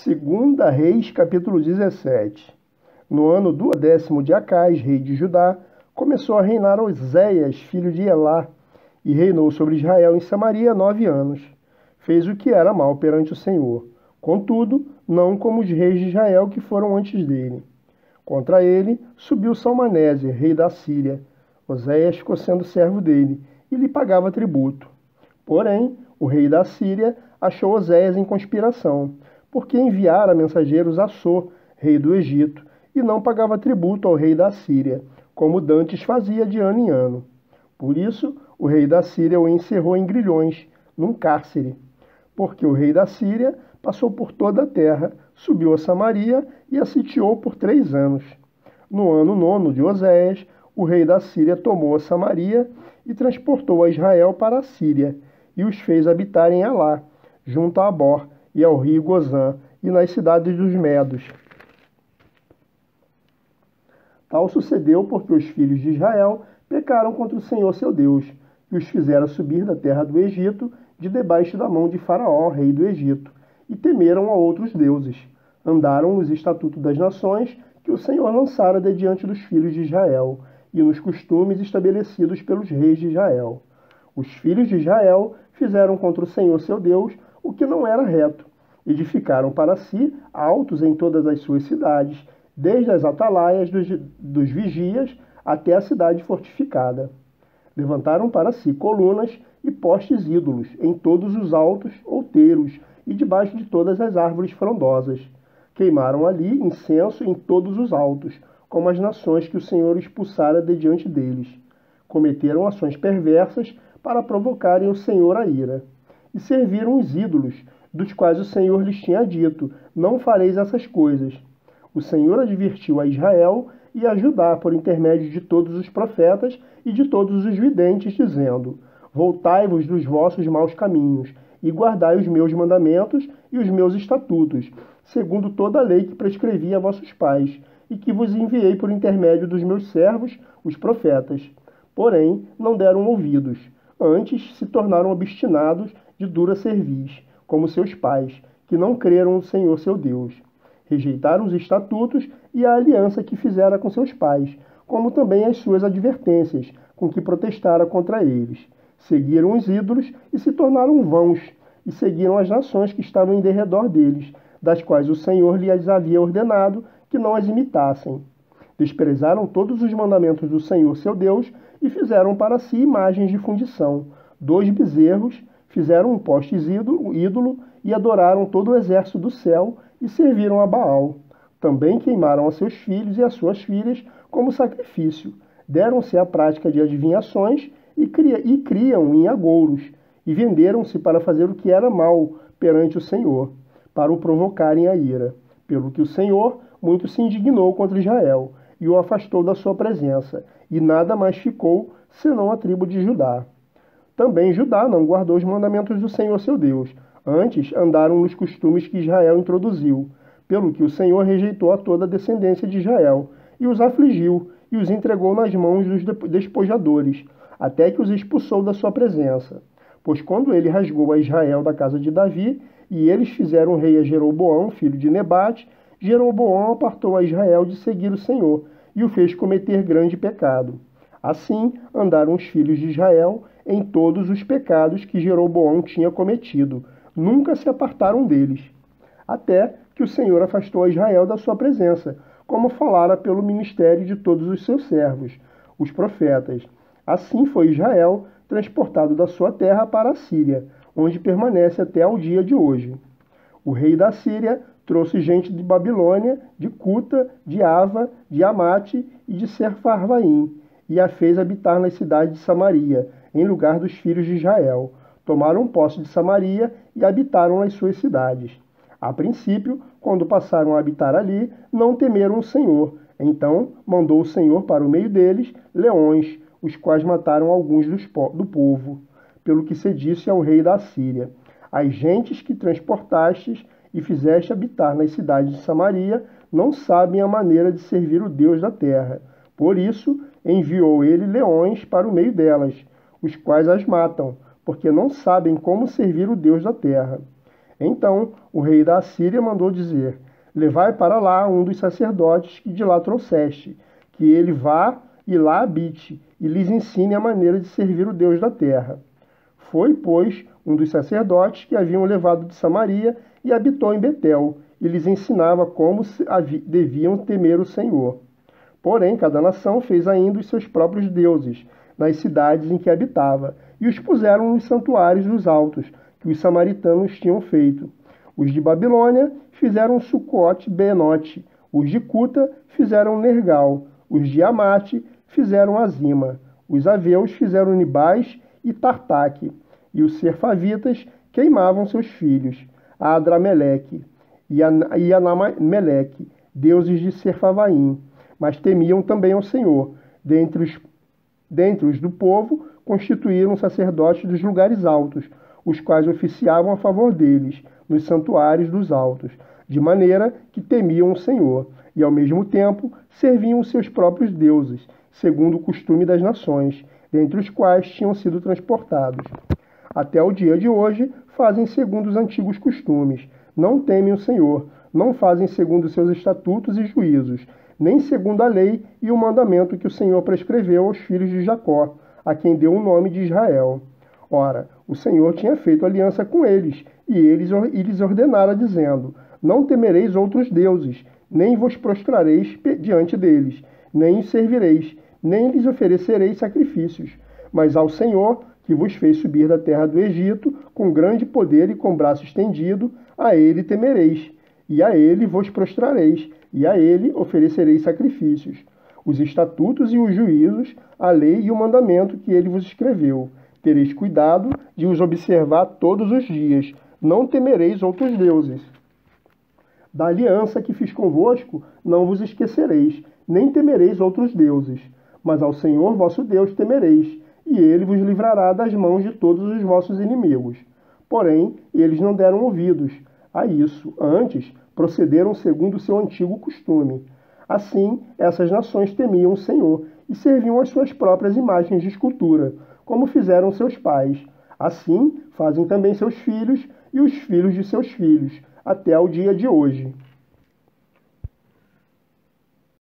Segunda Reis, capítulo 17. No ano 12º de Acás, rei de Judá, começou a reinar Oséias, filho de Elá, e reinou sobre Israel em Samaria 9 anos. Fez o que era mal perante o Senhor, contudo, não como os reis de Israel que foram antes dele. Contra ele subiu Salmaneser, rei da Síria. Oséias ficou sendo servo dele, e lhe pagava tributo. Porém, o rei da Síria achou Oséias em conspiração, porque enviara mensageiros a Só, rei do Egito, e não pagava tributo ao rei da Síria, como dantes fazia de ano em ano. Por isso, o rei da Síria o encerrou em grilhões, num cárcere. Porque o rei da Síria passou por toda a terra, subiu a Samaria e a sitiou por 3 anos. No ano 9º de Oséias, o rei da Síria tomou a Samaria e transportou a Israel para a Síria, e os fez habitar em Elá, junto a Abor e ao rio Gozã, e nas cidades dos Medos. Tal sucedeu porque os filhos de Israel pecaram contra o Senhor seu Deus, e os fizera subir da terra do Egito, de debaixo da mão de Faraó, rei do Egito, e temeram a outros deuses. Andaram nos estatutos das nações que o Senhor lançara de diante dos filhos de Israel, e nos costumes estabelecidos pelos reis de Israel. Os filhos de Israel fizeram contra o Senhor seu Deus o que não era reto. Edificaram para si altos em todas as suas cidades, desde as atalaias dos vigias até a cidade fortificada. Levantaram para si colunas e postes ídolos em todos os altos outeiros e debaixo de todas as árvores frondosas. Queimaram ali incenso em todos os altos, como as nações que o Senhor expulsara de diante deles. Cometeram ações perversas para provocarem o Senhor a ira. E serviram os ídolos, dos quais o Senhor lhes tinha dito: não fareis essas coisas. O Senhor advertiu a Israel e a Judá por intermédio de todos os profetas e de todos os videntes, dizendo: voltai-vos dos vossos maus caminhos, e guardai os meus mandamentos e os meus estatutos, segundo toda a lei que prescrevi a vossos pais, e que vos enviei por intermédio dos meus servos, os profetas. Porém, não deram ouvidos. Antes se tornaram obstinados de dura cerviz, como seus pais, que não creram no Senhor seu Deus. Rejeitaram os estatutos e a aliança que fizera com seus pais, como também as suas advertências, com que protestara contra eles. Seguiram os ídolos e se tornaram vãos, e seguiram as nações que estavam em derredor deles, das quais o Senhor lhes havia ordenado que não as imitassem. Desprezaram todos os mandamentos do Senhor seu Deus e fizeram para si imagens de fundição, 2 bezerros, fizeram um poste ídolo e adoraram todo o exército do céu e serviram a Baal. Também queimaram a seus filhos e a suas filhas como sacrifício. Deram-se à prática de adivinhações e criam em agouros, e venderam-se para fazer o que era mal perante o Senhor, para o provocarem a ira. Pelo que o Senhor muito se indignou contra Israel, e o afastou da sua presença, e nada mais ficou, senão a tribo de Judá. Também Judá não guardou os mandamentos do Senhor seu Deus, antes andaram nos costumes que Israel introduziu, pelo que o Senhor rejeitou a toda a descendência de Israel, e os afligiu, e os entregou nas mãos dos despojadores, até que os expulsou da sua presença. Pois quando ele rasgou a Israel da casa de Davi, e eles fizeram rei a Jeroboão, filho de Nebate, Jeroboão apartou a Israel de seguir o Senhor, e o fez cometer grande pecado. Assim andaram os filhos de Israel em todos os pecados que Jeroboão tinha cometido. Nunca se apartaram deles. Até que o Senhor afastou a Israel da sua presença, como falara pelo ministério de todos os seus servos, os profetas. Assim foi Israel transportado da sua terra para a Síria, onde permanece até ao dia de hoje. O rei da Síria trouxe gente de Babilônia, de Cuta, de Ava, de Amate e de Sepharvaim, e a fez habitar nas cidades de Samaria, em lugar dos filhos de Israel. Tomaram posse de Samaria e habitaram nas suas cidades. A princípio, quando passaram a habitar ali, não temeram o Senhor. Então mandou o Senhor para o meio deles leões, os quais mataram alguns do povo, pelo que se disse ao rei da Síria: as gentes que transportastes e fizeste habitar nas cidades de Samaria não sabem a maneira de servir o Deus da terra. Por isso enviou ele leões para o meio delas, os quais as matam, porque não sabem como servir o Deus da terra. Então o rei da Assíria mandou dizer: levai para lá um dos sacerdotes que de lá trouxeste, que ele vá e lá habite, e lhes ensine a maneira de servir o Deus da terra. Foi, pois, um dos sacerdotes que haviam levado de Samaria e habitou em Betel, e lhes ensinava como deviam temer o Senhor. Porém, cada nação fez ainda os seus próprios deuses, nas cidades em que habitava, e os puseram nos santuários dos altos, que os samaritanos tinham feito. Os de Babilônia fizeram Sucote-Benote, os de Cuta fizeram Nergal, os de Amate fizeram Azima, os aveus fizeram Nibás e Tartaque, e os serfavitas queimavam seus filhos, a Adrameleque e Anameleque, deuses de Serfavaim, mas temiam também ao Senhor. Dentre os do povo, constituíram sacerdotes dos lugares altos, os quais oficiavam a favor deles, nos santuários dos altos, de maneira que temiam o Senhor, e ao mesmo tempo serviam os seus próprios deuses, segundo o costume das nações, dentre os quais tinham sido transportados. Até o dia de hoje fazem segundo os antigos costumes, não temem o Senhor, não fazem segundo os seus estatutos e juízos, nem segundo a lei e o mandamento que o Senhor prescreveu aos filhos de Jacó, a quem deu o nome de Israel. Ora, o Senhor tinha feito aliança com eles, e lhes ordenara, dizendo: não temereis outros deuses, nem vos prostrareis diante deles, nem os servireis, nem lhes oferecereis sacrifícios. Mas ao Senhor, que vos fez subir da terra do Egito, com grande poder e com braço estendido, a ele temereis, e a ele vos prostrareis, e a ele oferecereis sacrifícios. Os estatutos e os juízos, a lei e o mandamento que ele vos escreveu. Tereis cuidado de os observar todos os dias. Não temereis outros deuses. Da aliança que fiz convosco, não vos esquecereis, nem temereis outros deuses. Mas ao Senhor vosso Deus temereis, e ele vos livrará das mãos de todos os vossos inimigos. Porém, eles não deram ouvidos a isso. Antes, procederam segundo o seu antigo costume. Assim, essas nações temiam o Senhor e serviam as suas próprias imagens de escultura, como fizeram seus pais. Assim, fazem também seus filhos e os filhos de seus filhos, até ao dia de hoje.